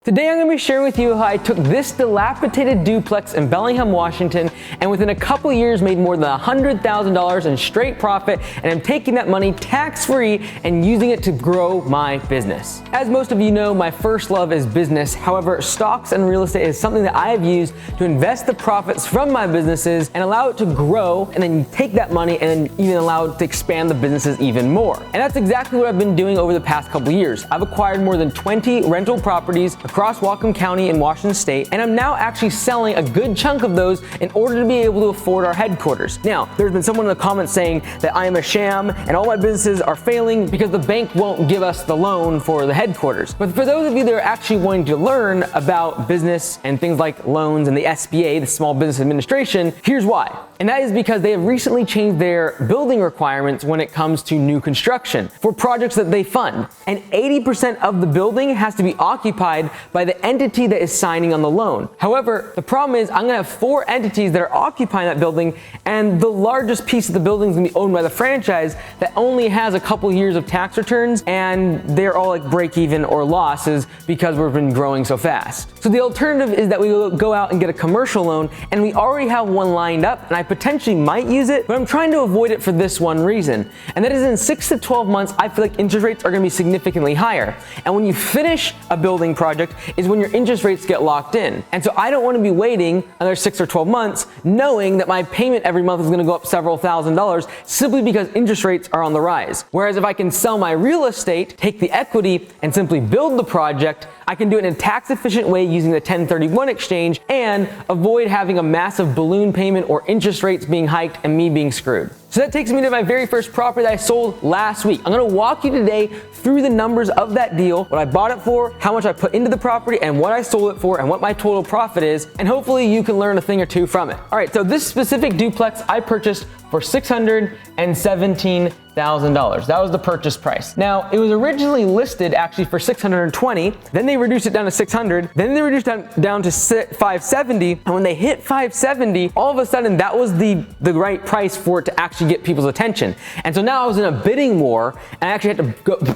Today I'm going to be sharing with you how I took this dilapidated duplex in Bellingham, Washington, and within a couple years made more than $100,000 in straight profit, and I'm taking that money tax-free and using it to grow my business. As most of you know, my first love is business. However, stocks and real estate is something that I have used to invest the profits from my businesses and allow it to grow, and then take that money and even allow it to expand the businesses even more. And that's exactly what I've been doing over the past couple years. I've acquired more than 20 rental properties across Whatcom County in Washington State, and I'm now actually selling a good chunk of those in order to be able to afford our headquarters. Now, there's been someone in the comments saying that I am a sham and all my businesses are failing because the bank won't give us the loan for the headquarters. But for those of you that are actually wanting to learn about business and things like loans and the SBA, the Small Business Administration, here's why. And that is because they have recently changed their building requirements when it comes to new construction for projects that they fund. And 80% of the building has to be occupied by the entity that is signing on the loan. However, the problem is I'm gonna have 4 entities that are occupying that building, and the largest piece of the building is gonna be owned by the franchise that only has a couple years of tax returns, and they're all like break even or losses because we've been growing so fast. So the alternative is that we go out and get a commercial loan, and we already have one lined up, and I potentially might use it, but I'm trying to avoid it for this one reason. And that is in 6 to 12 months, I feel like interest rates are gonna be significantly higher. And when you finish a building project is when your interest rates get locked in. And so I don't wanna be waiting another 6 or 12 months knowing that my payment every month is gonna go up several $1,000s simply because interest rates are on the rise. Whereas if I can sell my real estate, take the equity, and simply build the project, I can do it in a tax-efficient way using the 1031 exchange and avoid having a massive balloon payment or interest rates being hiked and me being screwed. So that takes me to my very first property that I sold last week. I'm gonna walk you today through the numbers of that deal, what I bought it for, how much I put into the property, and what I sold it for, and what my total profit is, and hopefully you can learn a thing or two from it. All right, so this specific duplex I purchased for $617,000. That was the purchase price. Now, it was originally listed actually for $620, then they reduced it down to $600, then they reduced it down to $570, and when they hit $570, all of a sudden that was the right price for it to actually get people's attention. And so now I was in a bidding war, and I actually had to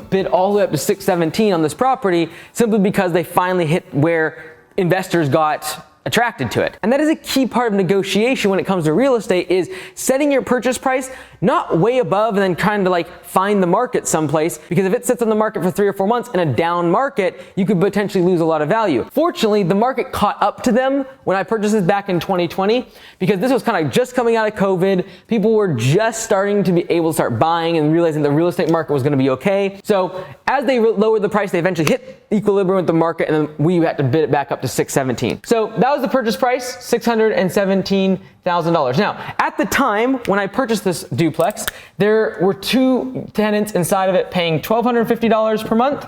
bid all the way up to $617 on this property simply because they finally hit where investors got attracted to it. And that is a key part of negotiation when it comes to real estate, is setting your purchase price not way above and then trying to like find the market someplace, because if it sits on the market for 3 or 4 months in a down market, you could potentially lose a lot of value. Fortunately, the market caught up to them when I purchased this back in 2020, because this was kind of just coming out of COVID. People were just starting to be able to start buying and realizing the real estate market was going to be okay. So as they lowered the price, they eventually hit equilibrium with the market, and then we had to bid it back up to $617. So that was the purchase price, $617,000. Now, at the time when I purchased this duplex, there were 2 tenants inside of it paying $1,250 per month,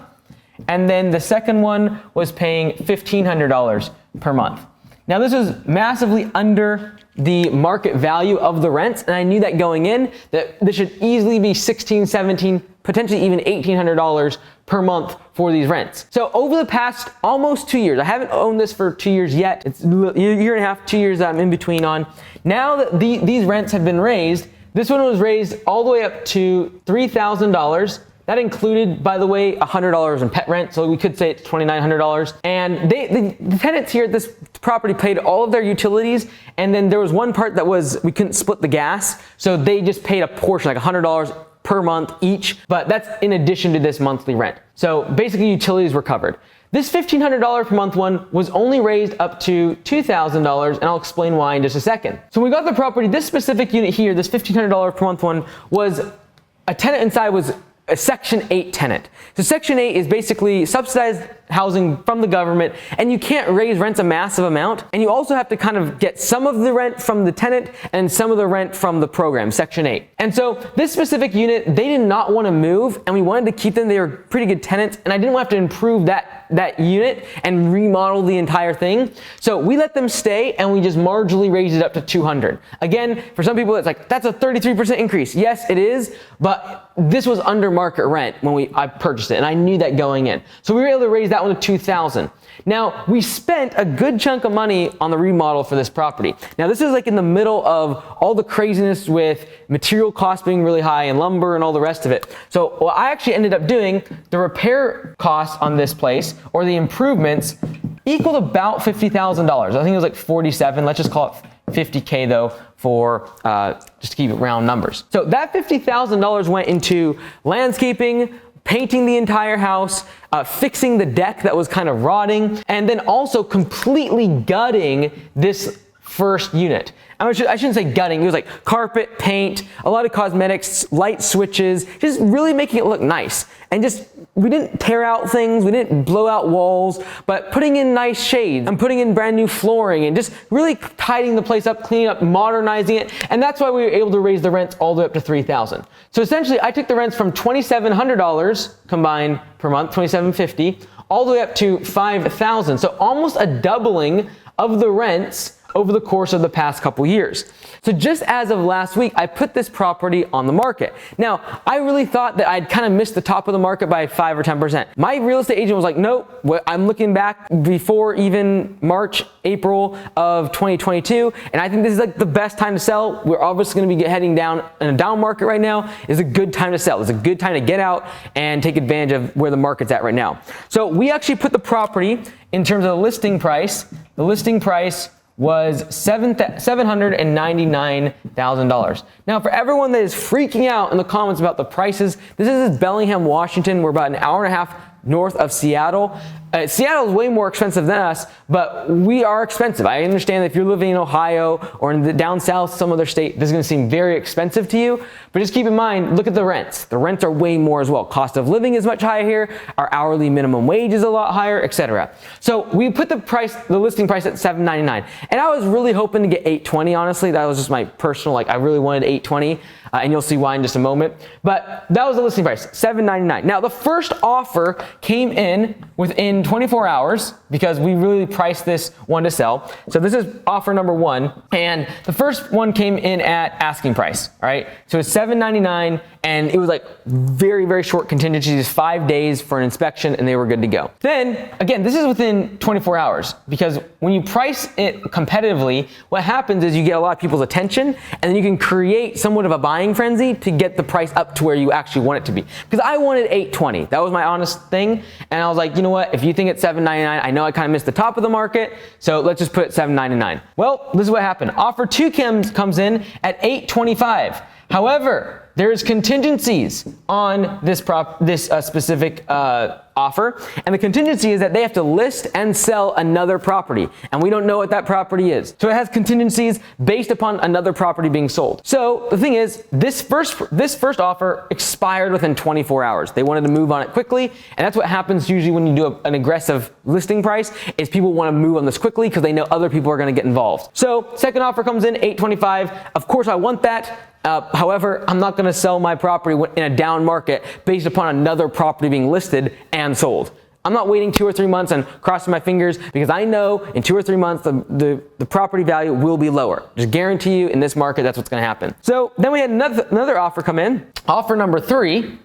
and then the second one was paying $1,500 per month. Now, this is massively under the market value of the rents, and I knew that going in, that this should easily be $1,600, $1,700, potentially even $1,800 per month for these rents. So over the past almost 2 years, I haven't owned this for 2 years yet. It's a year and a half, 2 years that I'm in between on. Now that these rents have been raised, this one was raised all the way up to $3,000. That included, by the way, $100 in pet rent, so we could say it's $2,900. And the tenants here at this property paid all of their utilities, and then there was one part that was, we couldn't split the gas, so they just paid a portion, like $100 per month each, but that's in addition to this monthly rent. So basically utilities were covered. This $1,500 per month one was only raised up to $2,000, and I'll explain why in just a second. So when we got the property, this specific unit here, this $1,500 per month one, was a tenant inside was a Section 8 tenant. So Section 8 is basically subsidized housing from the government, and you can't raise rents a massive amount, and you also have to kind of get some of the rent from the tenant and some of the rent from the program, Section 8. And so this specific unit, they did not want to move, and we wanted to keep them. They were pretty good tenants, and I didn't want to have to improve that unit and remodel the entire thing. So we let them stay, and we just marginally raised it up to $200. Again, for some people, it's like, that's a 33% increase. Yes, it is, but this was under market rent when I purchased it, and I knew that going in. So we were able to raise that that one to 2,000. Now, we spent a good chunk of money on the remodel for this property. Now, this is like in the middle of all the craziness with material costs being really high and lumber and all the rest of it. So what I actually ended up doing, the repair costs on this place, or the improvements, equaled about $50,000. I think it was like 47. Let's just call it 50K though, for just to keep it round numbers. So that $50,000 went into landscaping, painting the entire house, fixing the deck that was kind of rotting, and then also completely gutting this first unit. I shouldn't say gutting, it was like carpet, paint, a lot of cosmetics, light switches, just really making it look nice. And just, we didn't tear out things, we didn't blow out walls, but putting in nice shades and putting in brand new flooring and just really tidying the place up, cleaning up, modernizing it. And that's why we were able to raise the rents all the way up to $3,000. So essentially I took the rents from $2,700 combined per month, $2,750, all the way up to $5,000. So almost a doubling of the rents over the course of the past couple years. So just as of last week, I put this property on the market. Now, I really thought that I'd kind of missed the top of the market by 5 or 10%. My real estate agent was like, nope, I'm looking back before even March, April of 2022, and I think this is like the best time to sell. We're obviously gonna be heading down in a down market right now. It's a good time to sell. It's a good time to get out and take advantage of where the market's at right now. So we actually put the property in terms of the listing price. The listing price was $799,000. Now, for everyone that is freaking out in the comments about the prices, this is Bellingham, Washington. We're about an hour and a half north of Seattle. Seattle is way more expensive than us, but we are expensive. I understand that if you're living in Ohio or in the down south, some other state, this is going to seem very expensive to you. But just keep in mind, look at the rents. The rents are way more as well. Cost of living is much higher here. Our hourly minimum wage is a lot higher, etc. So we put the listing price at $799, and I was really hoping to get $820. Honestly, that was just my personal, I really wanted $820. And you'll see why in just a moment. But that was the listing price, $799. Now, the first offer came in within 24 hours because we really priced this one to sell. So this is offer number one. And the first one came in at asking price, all right? So it's $799, and it was like very, very short contingencies, 5 days for an inspection, and they were good to go. Then, again, this is within 24 hours because when you price it competitively, what happens is you get a lot of people's attention, and then you can create somewhat of a buying frenzy to get the price up to where you actually want it to be. Because I wanted $820. That was my honest thing. And I was like, you know what? If you think it's $799, I know I kind of missed the top of the market, so let's just put $799. Well, this is what happened. Offer two comes in at $825. However, there's contingencies on this specific offer, and the contingency is that they have to list and sell another property, and we don't know what that property is. So it has contingencies based upon another property being sold. So the thing is, this first offer expired within 24 hours. They wanted to move on it quickly, and that's what happens usually when you do an aggressive listing price, is people want to move on this quickly because they know other people are going to get involved. So second offer comes in, $825. Of course, I want that. However, I'm not going to sell my property in a down market based upon another property being listed and sold. I'm not waiting 2 or 3 months and crossing my fingers because I know in 2 or 3 months the property value will be lower. Just guarantee you in this market that's what's going to happen. So then we had another offer come in. Offer number three.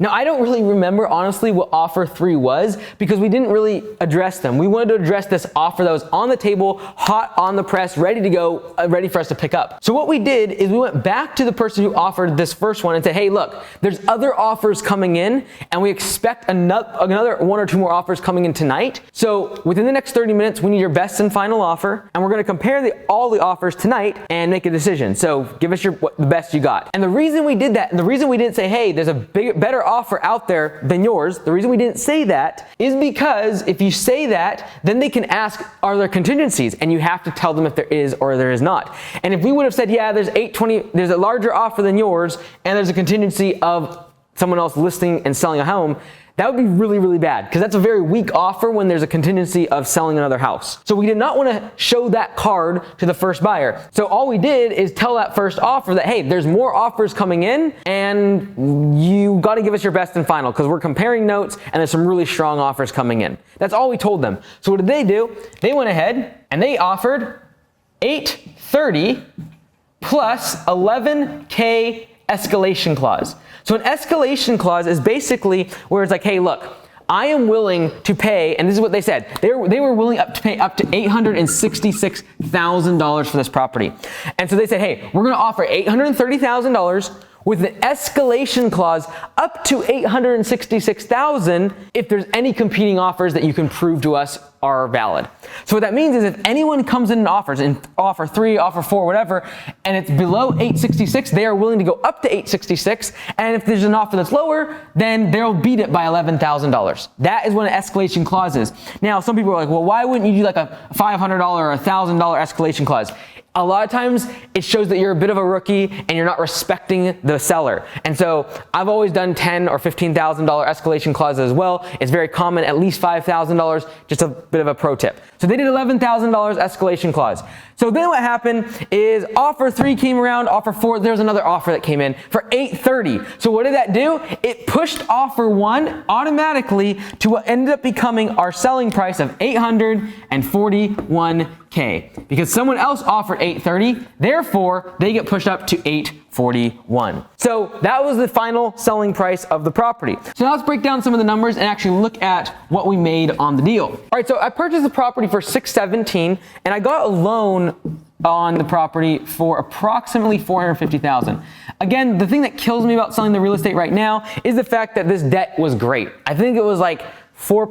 Now, I don't really remember, honestly, what offer 3 was because we didn't really address them. We wanted to address this offer that was on the table, hot on the press, ready to go, ready for us to pick up. So what we did is we went back to the person who offered this first one and said, hey, look, there's other offers coming in, and we expect another 1 or 2 more offers coming in tonight. So within the next 30 minutes, we need your best and final offer, and we're going to compare all the offers tonight and make a decision. So give us the best you got. And the reason we did that, and the reason we didn't say, hey, there's a better offer out there than yours, the reason we didn't say that is because if you say that, then they can ask, are there contingencies? And you have to tell them if there is or there is not. And if we would have said, yeah, there's $820, there's a larger offer than yours, and there's a contingency of someone else listing and selling a home, that would be really, really bad because that's a very weak offer when there's a contingency of selling another house. So we did not want to show that card to the first buyer. So all we did is tell that first offer that, hey, there's more offers coming in and you got to give us your best and final because we're comparing notes and there's some really strong offers coming in. That's all we told them. So what did they do? They went ahead and they offered $830 plus $11K escalation clause. So an escalation clause is basically where it's like, hey, look, I am willing to pay, and this is what they said, they were willing to pay up to $866,000 for this property. And so they said, hey, we're gonna offer $830,000 with an escalation clause up to $866,000 if there's any competing offers that you can prove to us are valid. So what that means is if anyone comes in and offers, in offer 3, offer 4, whatever, and it's below 866, they are willing to go up to 866, and if there's an offer that's lower, then they'll beat it by $11,000. That is what an escalation clause is. Now, some people are like, well, why wouldn't you do like a $500 or $1,000 escalation clause? A lot of times it shows that you're a bit of a rookie and you're not respecting the seller. And so I've always done $10,000 or $15,000 escalation clauses as well. It's very common, at least $5,000, just a bit of a pro tip. So they did $11,000 escalation clause. So then what happened is offer 3 came around, offer 4, there's another offer that came in for $830. So what did that do? It pushed offer 1 automatically to what ended up becoming our selling price of $841K, because someone else offered $830, therefore they get pushed up to $841. So that was the final selling price of the property. So now let's break down some of the numbers and actually look at what we made on the deal. All right, so I purchased the property for $617, and I got a loan on the property for approximately $450,000. Again, the thing that kills me about selling the real estate right now is the fact that this debt was great. I think it was like 4% or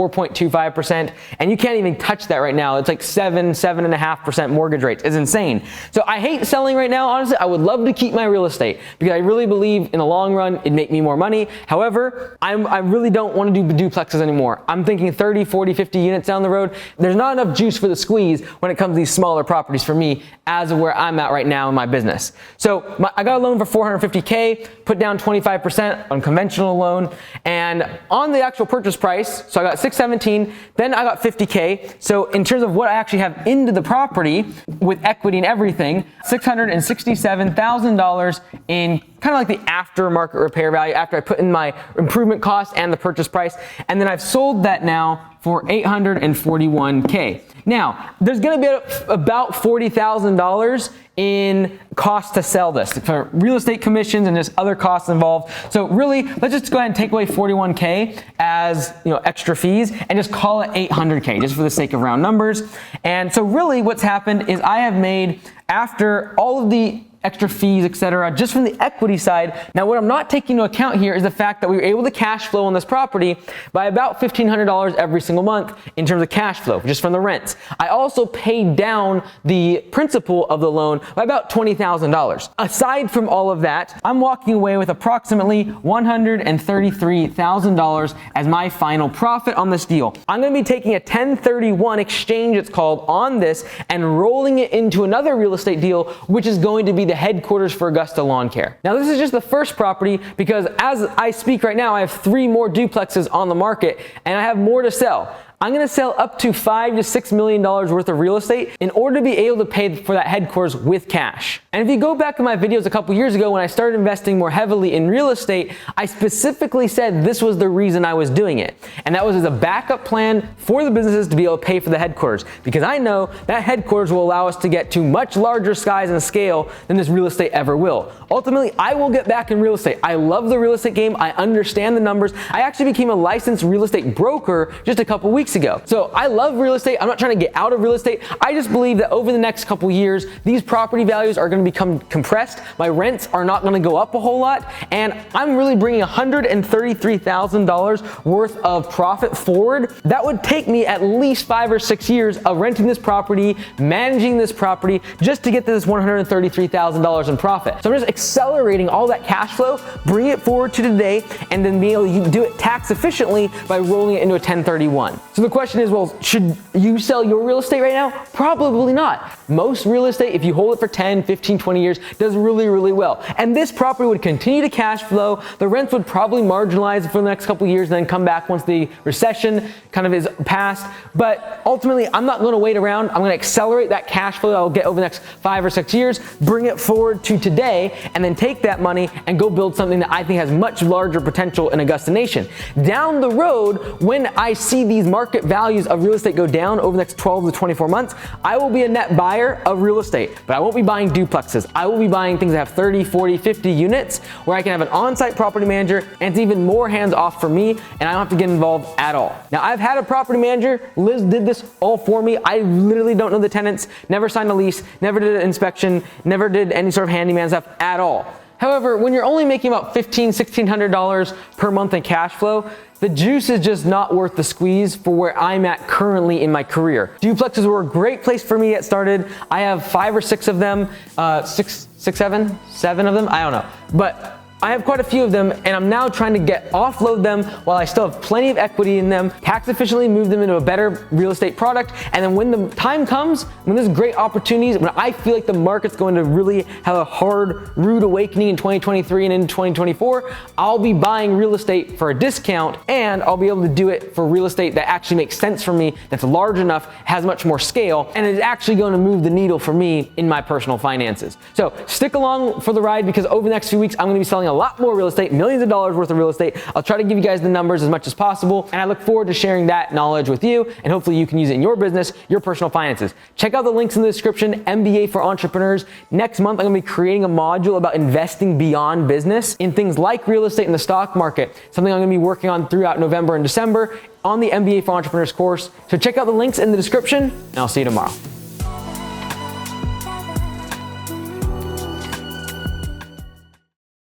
4.25%, and you can't even touch that right now. It's like 7.5% mortgage rates. It's insane. So I hate selling right now. Honestly, I would love to keep my real estate because I really believe in the long run it'd make me more money. However, I really don't want to do duplexes anymore. I'm thinking 30, 40, 50 units down the road. There's not enough juice for the squeeze when it comes to these smaller properties for me as of where I'm at right now in my business. So I got a loan for $450K, put down 25% on conventional loan, and on the actual purchase price, so I got $617, then I got $50K. So in terms of what I actually have into the property with equity and everything, $667,000 in kind of like the aftermarket repair value after I put in my improvement cost and the purchase price. And then I've sold that now for $841K. Now, there's gonna be about $40,000 in cost to sell this for real estate commissions and just other costs involved. So really, let's just go ahead and take away 41K as, you know, extra fees and just call it 800K just for the sake of round numbers. And so really what's happened is I have made, after all of the extra fees, etc., just from the equity side. Now, what I'm not taking into account here is the fact that we were able to cash flow on this property by about $1,500 every single month in terms of cash flow, just from the rents. I also paid down the principal of the loan by about $20,000. Aside from all of that, I'm walking away with approximately $133,000 as my final profit on this deal. I'm going to be taking a 1031 exchange, it's called, on this and rolling it into another real estate deal, which is going to be the headquarters for Augusta Lawn Care. Now, this is just the first property because as I speak right now, I have 3 more duplexes on the market and I have more to sell. I'm going to sell up to $5 to $6 million worth of real estate in order to be able to pay for that headquarters with cash. And if you go back in my videos a couple years ago when I started investing more heavily in real estate, I specifically said this was the reason I was doing it. And that was as a backup plan for the businesses to be able to pay for the headquarters, because I know that headquarters will allow us to get to much larger size and scale than this real estate ever will. Ultimately, I will get back in real estate. I love the real estate game. I understand the numbers. I actually became a licensed real estate broker just a couple weeks ago. So I love real estate. I'm not trying to get out of real estate. I just believe that over the next couple years, these property values are going to become compressed. My rents are not going to go up a whole lot. And I'm really bringing $133,000 worth of profit forward. That would take me at least 5 or 6 years of renting this property, managing this property, just to get to this $133,000 in profit. So I'm just accelerating all that cash flow, bring it forward to today, and then be able to do it tax efficiently by rolling it into a 1031. So the question is, well, should you sell your real estate right now? Probably not. Most real estate, if you hold it for 10, 15, 20 years, does really, really well. And this property would continue to cash flow. The rents would probably marginalize for the next couple of years and then come back once the recession kind of is past. But ultimately, I'm not going to wait around. I'm going to accelerate that cash flow that I'll get over the next 5 or 6 years, bring it forward to today, and then take that money and go build something that I think has much larger potential in Augusta Nation. Down the road, when I see these markets market values of real estate go down over the next 12 to 24 months, I will be a net buyer of real estate, but I won't be buying duplexes. I will be buying things that have 30, 40, 50 units where I can have an on-site property manager, and it's even more hands-off for me, and I don't have to get involved at all. Now, I've had a property manager. Liz did this all for me. I literally don't know the tenants, never signed a lease, never did an inspection, never did any sort of handyman stuff at all. However, when you're only making about $1,500, $1,600 per month in cash flow, the juice is just not worth the squeeze for where I'm at currently in my career. Duplexes were a great place for me to get started. I have 5 or 6 of them, 7 of them, I don't know. But I have quite a few of them, and I'm now trying to offload them while I still have plenty of equity in them, tax efficiently move them into a better real estate product, and then when the time comes, when there's great opportunities, when I feel like the market's going to really have a hard, rude awakening in 2023 and into 2024, I'll be buying real estate for a discount, and I'll be able to do it for real estate that actually makes sense for me, that's large enough, has much more scale, and is actually going to move the needle for me in my personal finances. So stick along for the ride, because over the next few weeks, I'm going to be selling a lot more real estate, millions of dollars worth of real estate. I'll try to give you guys the numbers as much as possible, and I look forward to sharing that knowledge with you, and hopefully you can use it in your business, your personal finances. Check out the links in the description, MBA for entrepreneurs. Next month, I'm gonna be creating a module about investing beyond business in things like real estate and the stock market, something I'm gonna be working on throughout November and December on the MBA for Entrepreneurs course. So check out the links in the description, and I'll see you tomorrow.